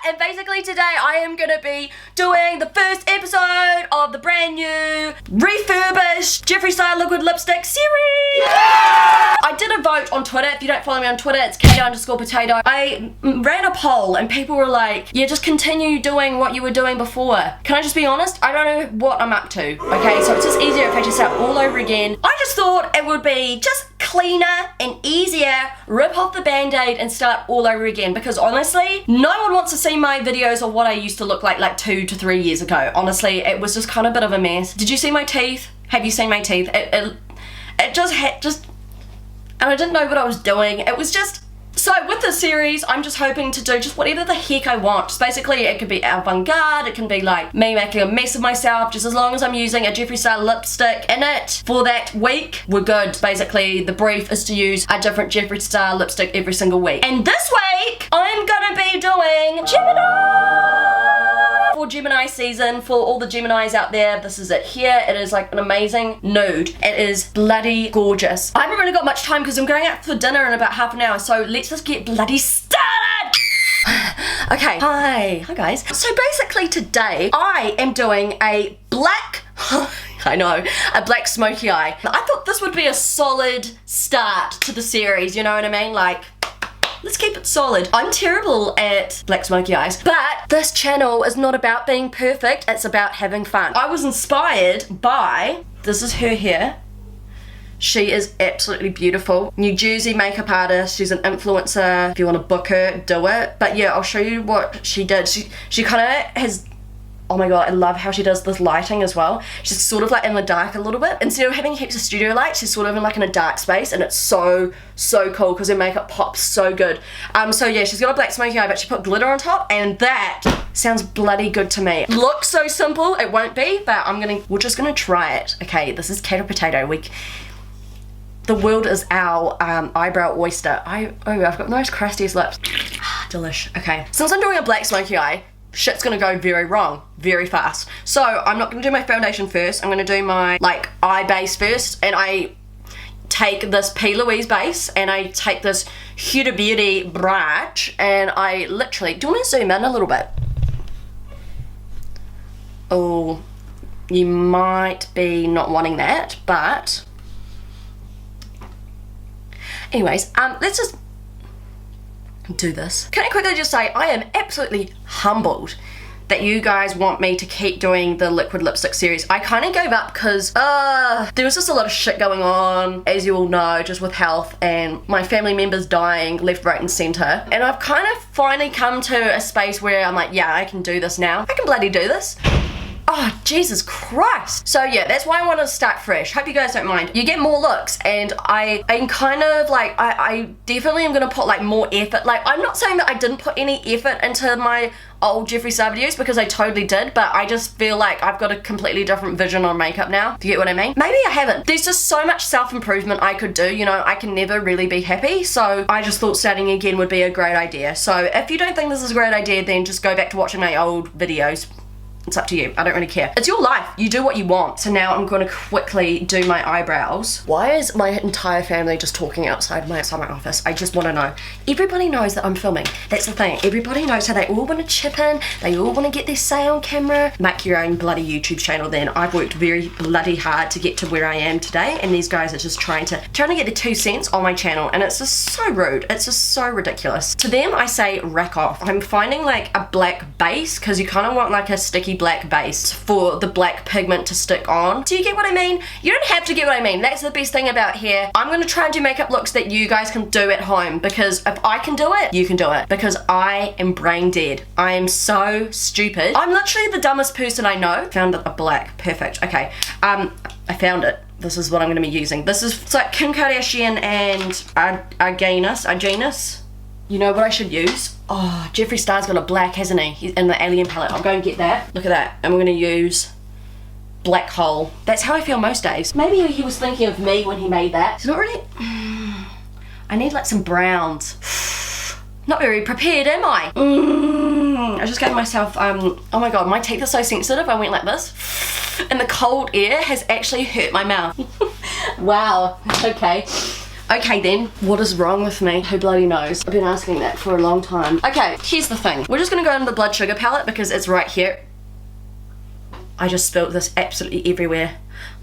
and basically today I am gonna be doing the first episode of the brand new refurbished Jeffree style liquid lipstick series. Yeah! I did a vote on Twitter. If you don't follow me on Twitter, it's Caito_Potatoe. I ran a poll and people were like, yeah, just continue doing what you were doing before. Can I just be honest? I don't know what I'm up to. Okay, so it's just easier if I just start all over again. I just thought it would be just cleaner and easier, rip off the band-aid and start all over again, because honestly no one wants to see my videos of what I used to look like 2 to 3 years ago. Honestly, it was just kind of a bit of a mess. Did you see my teeth? Have you seen my teeth? It just and I didn't know what I was doing. It was just, so with this series I'm just hoping to do just whatever the heck I want. Just basically it could be avant-garde, it can be like me making a mess of myself, just as long as I'm using a Jeffree style lipstick in it for that week, we're good. Basically the brief is to use a different Jeffree style lipstick every single week. And this week I'm gonna be doing Gemini! For Gemini season, for all the Geminis out there, this is it here. It is like an amazing nude. It is bloody gorgeous. I haven't really got much time because I'm going out for dinner in about half an hour, so let's just get bloody started! Okay, hi guys. So basically today I am doing a black, I know, a black smoky eye. I thought this would be a solid start to the series, you know what I mean? Like, let's keep it solid. I'm terrible at black smoky eyes, but this channel is not about being perfect, it's about having fun. I was inspired by, this is her here. She is absolutely beautiful. New Jersey makeup artist, she's an influencer. If you want to book her, do it. But yeah, I'll show you what she did. She kind of has, oh my god, I love how she does this lighting as well. She's sort of like in the dark a little bit. Instead of having heaps of studio lights, she's sort of in like in a dark space, and it's so cool because her makeup pops so good. So yeah, she's got a black smoky eye, but she put glitter on top, and that sounds bloody good to me. Looks so simple, it won't be, but we're just gonna try it. Okay, this is Caito Potato. The world is our eyebrow oyster. I've got the most crustiest lips. Delish. Okay, since I'm doing a black smoky eye, shit's gonna go very wrong very fast. So I'm not gonna do my foundation first. I'm gonna do my like eye base first, and I take this P. Louise base and I take this Huda Beauty brush and I literally, do you want to zoom in a little bit? Oh, you might be not wanting that, but anyways, let's just do this. Can I quickly just say I am absolutely humbled that you guys want me to keep doing the liquid lipstick series. I kind of gave up because there was just a lot of shit going on, as you all know, just with health and my family members dying left, right and center. And I've kind of finally come to a space where I'm like, yeah, I can do this now. I can bloody do this. Oh, Jesus Christ. So yeah, that's why I want to start fresh. Hope you guys don't mind. You get more looks, and I'm kind of like, I definitely am going to put like more effort. Like, I'm not saying that I didn't put any effort into my old Jeffree Star videos, because I totally did, but I just feel like I've got a completely different vision on makeup now. Do you get what I mean? Maybe I haven't. There's just so much self-improvement I could do, you know, I can never really be happy, so I just thought starting again would be a great idea. So if you don't think this is a great idea, then just go back to watching my old videos. It's up to you. I don't really care. It's your life. You do what you want. So now I'm going to quickly do my eyebrows. Why is my entire family just talking outside my office? I just want to know. Everybody knows that I'm filming. That's the thing. Everybody knows how they all want to chip in. They all want to get their say on camera. Make your own bloody YouTube channel then. I've worked very bloody hard to get to where I am today, and these guys are just trying to get their 2 cents on my channel, and it's just so rude. It's just so ridiculous. To them, I say rack off. I'm finding like a black base, because you kind of want like a sticky black base for the black pigment to stick on. Do you get what I mean? You don't have to get what I mean. That's the best thing about here. I'm going to try and do makeup looks that you guys can do at home, because if I can do it, you can do it, because I am brain dead. I am so stupid. I'm literally the dumbest person I know. Found a black. Perfect. Okay. I found it. This is what I'm going to be using. This is, it's like Kim Kardashian and Argenus. You know what I should use? Oh, Jeffree Star's got a black, hasn't he? He's in the Alien palette. I'll go and get that. Look at that. And we're gonna use Black Hole. That's how I feel most days. Maybe he was thinking of me when he made that. It's not really... I need like some browns. Not very prepared, am I? I just gave myself, oh my god, my teeth are so sensitive. I went like this. And the cold air has actually hurt my mouth. Wow, okay. Okay then, what is wrong with me? Who bloody knows? I've been asking that for a long time. Okay, here's the thing. We're just gonna go into the blood sugar palette because it's right here. I just spilled this absolutely everywhere.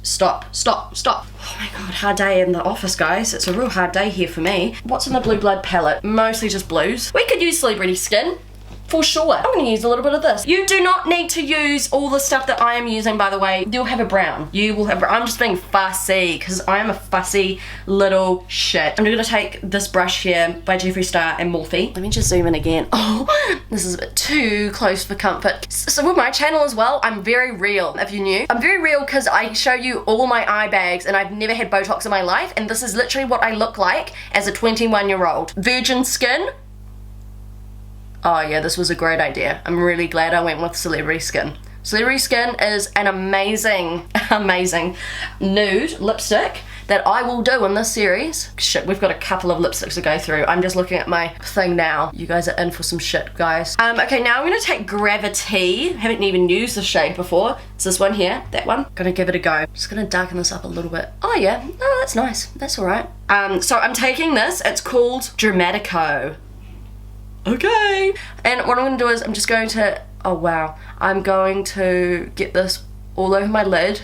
Stop, stop, stop. Oh my god, hard day in the office, guys. It's a real hard day here for me. What's in the blue blood palette? Mostly just blues. We could use celebrity skin. For sure. I'm gonna use a little bit of this. You do not need to use all the stuff that I am using, by the way. You'll have a brown. You will have, I'm just being fussy because I am a fussy little shit. I'm gonna take this brush here by Jeffree Star and Morphe. Let me just zoom in again. Oh, this is a bit too close for comfort. So with my channel as well, I'm very real, if you knew. I'm very real because I show you all my eye bags and I've never had Botox in my life, and this is literally what I look like as a 21-year-old. Virgin skin. Oh yeah, this was a great idea. I'm really glad I went with celebrity skin. Celebrity skin is an amazing, amazing nude lipstick that I will do in this series. Shit, we've got a couple of lipsticks to go through. I'm just looking at my thing now. You guys are in for some shit, guys. Okay, now I'm gonna take Gravity. Haven't even used the shade before. It's this one here, that one. Gonna give it a go. Just gonna darken this up a little bit. Oh yeah, no, that's nice. That's all right. So I'm taking this. It's called Dramatico. Okay, and what I'm going to do is I'm just going to, oh wow, I'm going to get this all over my lid.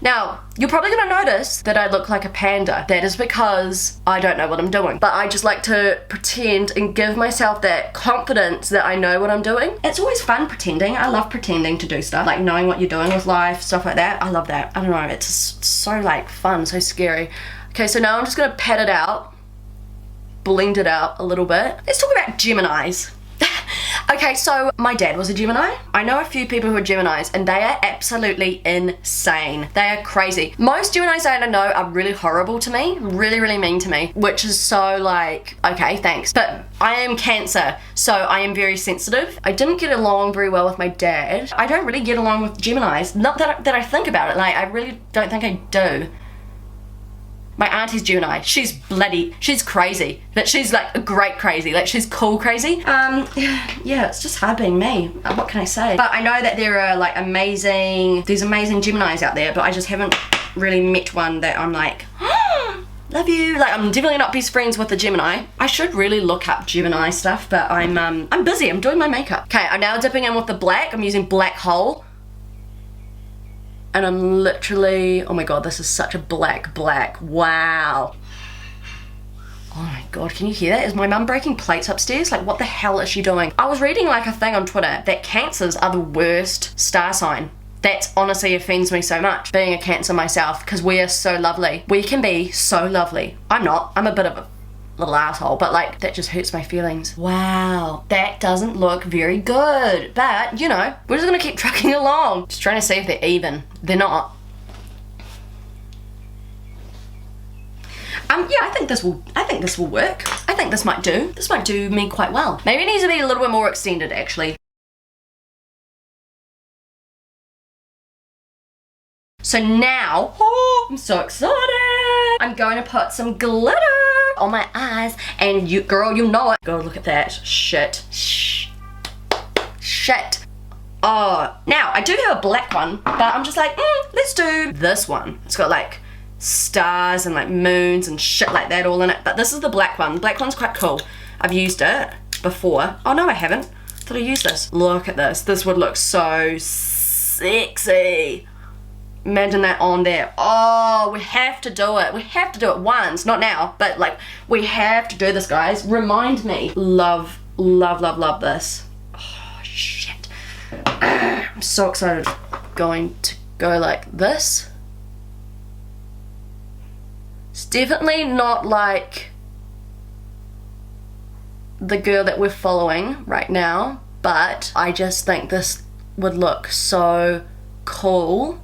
Now, you're probably going to notice that I look like a panda. That is because I don't know what I'm doing. But I just like to pretend and give myself that confidence that I know what I'm doing. It's always fun pretending. I love pretending to do stuff. Like knowing what you're doing with life, stuff like that. I love that. I don't know, it's so like fun, so scary. Okay, so now I'm just gonna pat it out, blend it out a little bit. Let's talk about Geminis. Okay, so my dad was a Gemini. I know a few people who are Geminis and they are absolutely insane. They are crazy. Most Geminis that I know are really horrible to me, really, really mean to me, which is so like, okay, thanks. But I am Cancer, so I am very sensitive. I didn't get along very well with my dad. I don't really get along with Geminis. Not that I think about it, like I really don't think I do. My auntie's Gemini. She's crazy. But she's like a great crazy. Like she's cool crazy. Yeah, it's just hard being me. What can I say? But I know that there are like there's amazing Geminis out there, but I just haven't really met one that I'm like, love you. Like I'm definitely not best friends with a Gemini. I should really look up Gemini stuff, but I'm busy. I'm doing my makeup. Okay, I'm now dipping in with the black. I'm using Black Hole. And I'm literally, oh my god, this is such a black. Wow. Oh my god, can you hear that? Is my mum breaking plates upstairs? Like, what the hell is she doing? I was reading like a thing on Twitter that Cancers are the worst star sign. That honestly offends me so much, being a Cancer myself, because we are so lovely. We can be so lovely. I'm not. I'm a bit of a little asshole, but like that just hurts my feelings. Wow, that doesn't look very good, but you know, we're just gonna keep trucking along, just trying to see if they're even. They're not. Yeah, I think this will work. I think this might do me quite well. Maybe it needs to be a little bit more extended actually. So now, oh, I'm so excited. I'm going to put some glitter on my eyes, and you, girl, you know it. Go look at that. Shit. Oh, now I do have a black one, but I'm just like, let's do this one. It's got like stars and like moons and shit like that all in it, but this is the black one. The black one's quite cool. I've used it before. Oh no, I haven't. I thought I used this. Look at this. This would look so sexy. Imagine that on there. Oh, we have to do it. We have to do it once. Not now, but like, we have to do this, guys. Remind me. Love this. Oh, shit. I'm so excited. Going to go like this. It's definitely not like the girl that we're following right now, but I just think this would look so cool.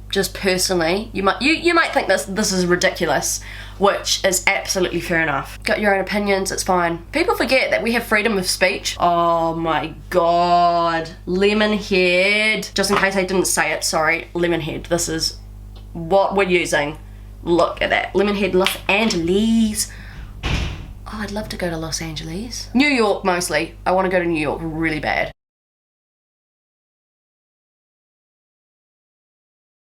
Just personally, you might think this is ridiculous, which is absolutely fair enough. Got your own opinions, it's fine. People forget that we have freedom of speech. Oh my god. Lemonhead. Just in case I didn't say it, sorry. Lemonhead. This is what we're using. Look at that. Lemonhead Los Angeles. Oh, I'd love to go to Los Angeles. New York mostly. I want to go to New York really bad.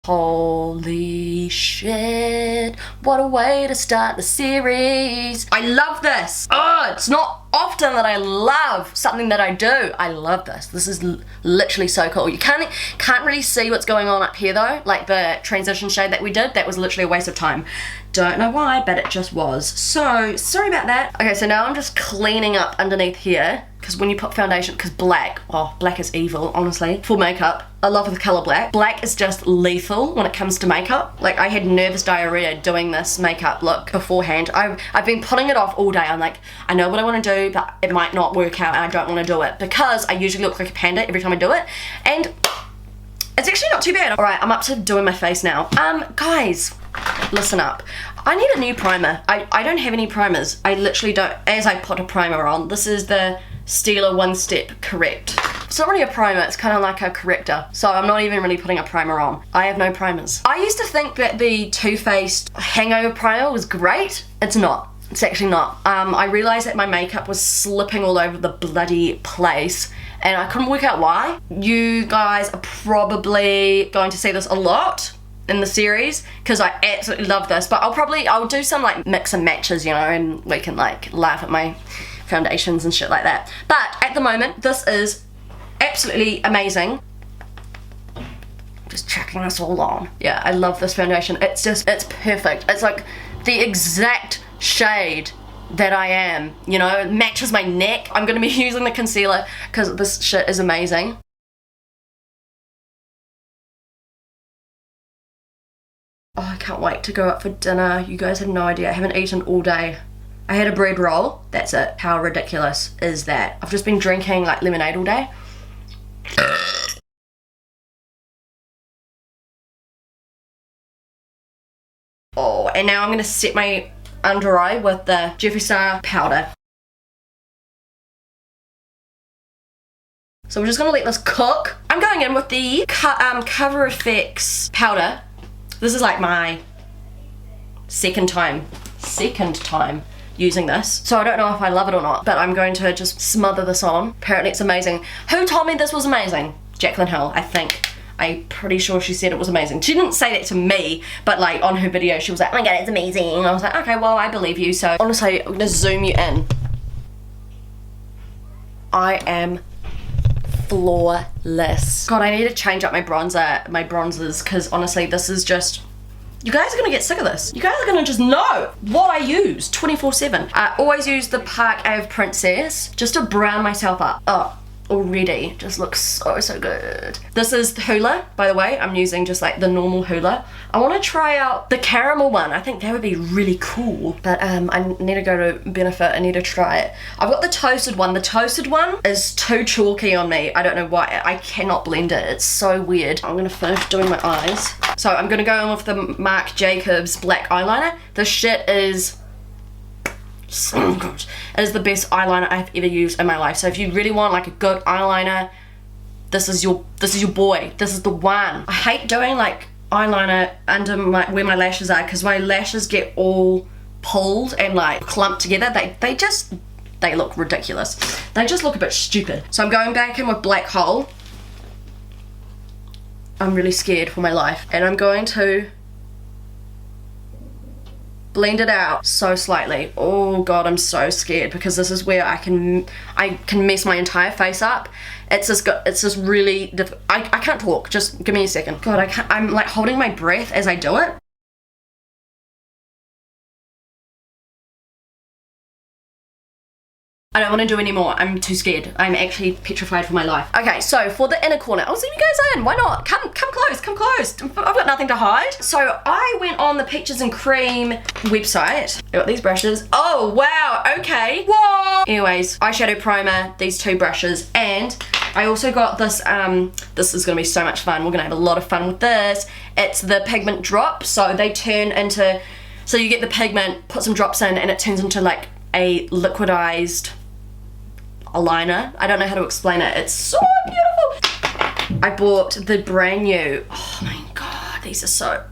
Holy shit, what a way to start the series. I love this. Oh, it's not often that I love something that I do. I love this. This is literally so cool. You can't really see what's going on up here though, like the transition shade that we did. That was literally a waste of time. Don't know why, but it just was. So, sorry about that. Okay, so now I'm just cleaning up underneath here, because when you put foundation, because black is evil, honestly, for makeup. I love the color black. Black is just lethal when it comes to makeup. Like, I had nervous diarrhea doing this makeup look beforehand. I've been putting it off all day. I'm like, I know what I want to do, but it might not work out and I don't want to do it, because I usually look like a panda every time I do it, and it's actually not too bad. All right, I'm up to doing my face now. Guys, listen up. I need a new primer. I don't have any primers. I literally don't. As I put a primer on, this is the Stila One Step Correct. It's not really a primer, it's kind of like a corrector. So I'm not even really putting a primer on. I have no primers. I used to think that the Too Faced Hangover Primer was great. It's not. It's actually not. I realized that my makeup was slipping all over the bloody place, and I couldn't work out why. You guys are probably going to see this a lot in the series, because I absolutely love this, but I'll do some like mix and matches, you know, and we can like laugh at my foundations and shit like that. But at the moment, this is absolutely amazing. Just chucking this all on. Yeah, I love this foundation. It's perfect. It's like the exact shade that I am, you know, it matches my neck. I'm gonna be using the concealer because this shit is amazing. Oh, I can't wait to go out for dinner. You guys have no idea. I haven't eaten all day. I had a bread roll. That's it. How ridiculous is that? I've just been drinking like lemonade all day. Oh, and now I'm gonna set my under eye with the Jeffree powder. So we're just gonna let this cook. I'm going in with the Cover FX powder. This is like my second time using this. So I don't know if I love it or not, but I'm going to just smother this on. Apparently it's amazing. Who told me this was amazing? Jacqueline Hill, I think. I'm pretty sure she said it was amazing. She didn't say that to me, but like on her video she was like, oh my god, it's amazing. And I was like, okay, well, I believe you. So honestly, I'm gonna zoom you in. I am flawless. God, I need to change up my bronzers, because honestly, this is just, you guys are gonna get sick of this. You guys are gonna just know what I use 24/7. I always use the Park Ave Princess just to brown myself up. Oh, already just looks so good. This is the Hoola, by the way. I'm using just like the normal Hoola. I want to try out the caramel one. I think that would be really cool, but I need to go to Benefit. I need to try it. I've got the toasted one. The toasted one is too chalky on me. I don't know why. I cannot blend it. It's so weird. I'm gonna finish doing my eyes. So I'm gonna go in with the Marc Jacobs black eyeliner. This shit is so good. It is the best eyeliner I've ever used in my life. So if you really want like a good eyeliner, this is your boy. This is the one. I hate doing like eyeliner under where my lashes are, because my lashes get all pulled and like clumped together. They look ridiculous. They just look a bit stupid. So I'm going back in with Black Hole. I'm really scared for my life, and I'm going to blend it out so slightly. Oh god, I'm so scared, because this is where I can mess my entire face up. It's just really I can't talk. Just give me a second. God, I'm like holding my breath as I do it. I don't want to do any more. I'm too scared. I'm actually petrified for my life. Okay, so for the inner corner, I'll zoom you guys in. Why not? Come close, come close. I've got nothing to hide. So I went on the Peaches and Cream website. I got these brushes. Oh, wow, okay. Whoa. Anyways, eyeshadow primer, these two brushes, and I also got this, this is gonna be so much fun. We're gonna have a lot of fun with this. It's the pigment drop, so they turn into, so you get the pigment, put some drops in, and it turns into like a liquidized eyeliner. I don't know how to explain it. It's so beautiful. I bought the brand new, oh my god, these are so,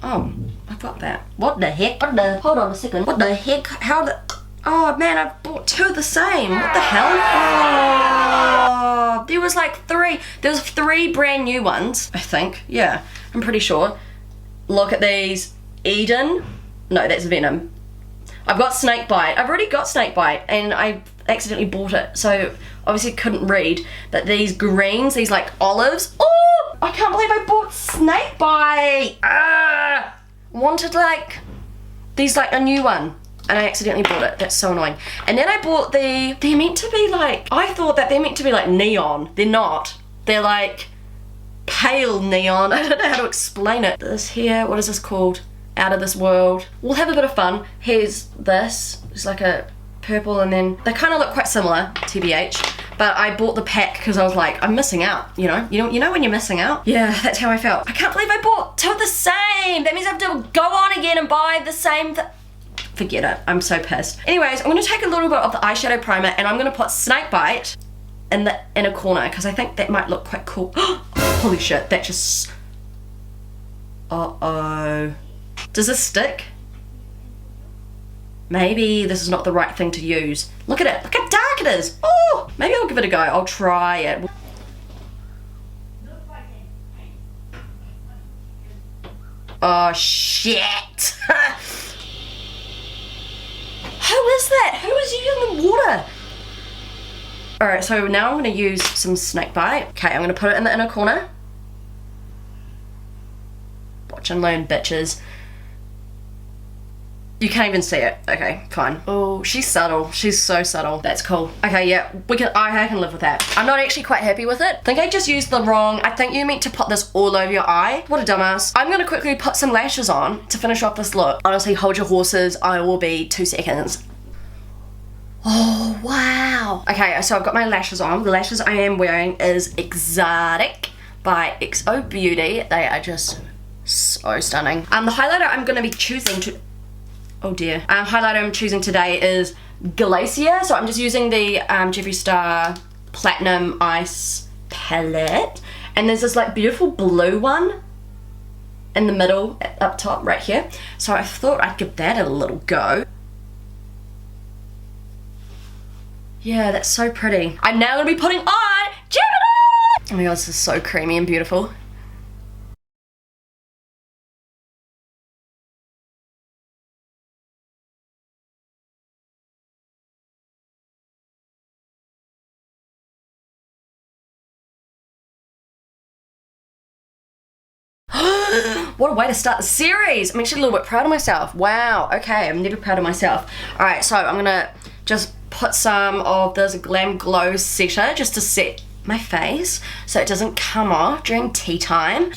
oh, I've got that. What the heck? Hold on a second. What the heck? Oh man, I bought 2 of the same. What the hell? Oh, there was like 3. There was 3 brand new ones, I think. Yeah, I'm pretty sure. Look at these. Eden. No, that's Venom. I've got Snakebite. I've already got Snakebite and I accidentally bought it. So obviously couldn't read that these greens, these like olives. Oh, I can't believe I bought Snakebite. Wanted like these like a new one. And I accidentally bought it. That's so annoying. And then I bought they're meant to be like, I thought that they're meant to be like neon. They're not. They're like pale neon. I don't know how to explain it. This here, what is this called? Out of This World. We'll have a bit of fun. Here's this. It's like a purple and then they kind of look quite similar, TBH. But I bought the pack because I was like, I'm missing out, you know? You know when you're missing out? Yeah, that's how I felt. I can't believe I bought 2 of the same. That means I have to go on again and buy the same forget it. I'm so pissed. Anyways, I'm going to take a little bit of the eyeshadow primer and I'm going to put Snakebite in the inner corner because I think that might look quite cool. Holy shit, that just... Uh-oh. Does this stick? Maybe this is not the right thing to use. Look at it. Look how dark it is. Oh, maybe I'll give it a go. I'll try it. Oh, shit. Who is that? Who is using the water? Alright, so now I'm going to use some Snakebite. Okay, I'm going to put it in the inner corner. Watch and learn, bitches. You can't even see it. Okay, fine. Oh, she's subtle. She's so subtle. That's cool. Okay, yeah, I can live with that. I'm not actually quite happy with it. I think I just used the wrong, I think you meant to put this all over your eye. What a dumbass. I'm gonna quickly put some lashes on to finish off this look. Honestly, hold your horses. I will be 2 seconds. Oh, wow. Okay, so I've got my lashes on. The lashes I am wearing is Exotic by XO Beauty. They are just so stunning. The highlighter I'm gonna be choosing to... Oh dear. Highlighter I'm choosing today is Glacier. So I'm just using the Jeffree Star Platinum Ice Palette. And there's this like beautiful blue one in the middle, up top, right here. So I thought I'd give that a little go. Yeah, that's so pretty. I'm now gonna be putting on Gemini! Oh my god, this is so creamy and beautiful. What a way to start the series. I'm actually a little bit proud of myself. Wow, okay, I'm never proud of myself. Alright, so I'm gonna just put some of this Glam Glow setter just to set my face so it doesn't come off during tea time.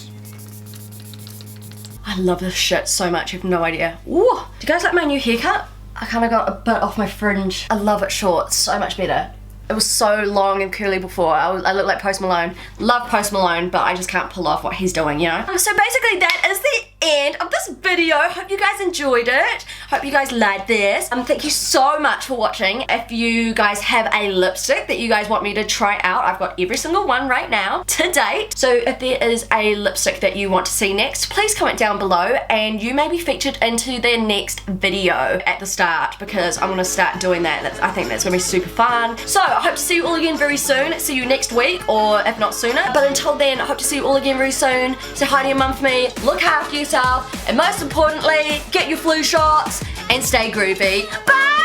I love this shit so much, you have no idea. Ooh, do you guys like my new haircut? I kind of got a bit off my fringe. I love it short, so much better. It was so long and curly before. I look like Post Malone. Love Post Malone, but I just can't pull off what he's doing, you know? So basically that is the end of this video. Hope you guys enjoyed it. Hope you guys liked this. Thank you so much for watching. If you guys have a lipstick that you guys want me to try out, I've got every single one right now to date. So if there is a lipstick that you want to see next, please comment down below and you may be featured into the next video at the start because I'm gonna start doing that. I think that's gonna be super fun. So I hope to see you all again very soon. See you next week or if not sooner. But until then, I hope to see you all again very soon. Say hi to your mum for me. Look after yourself. And most importantly, get your flu shots and stay groovy. Bye!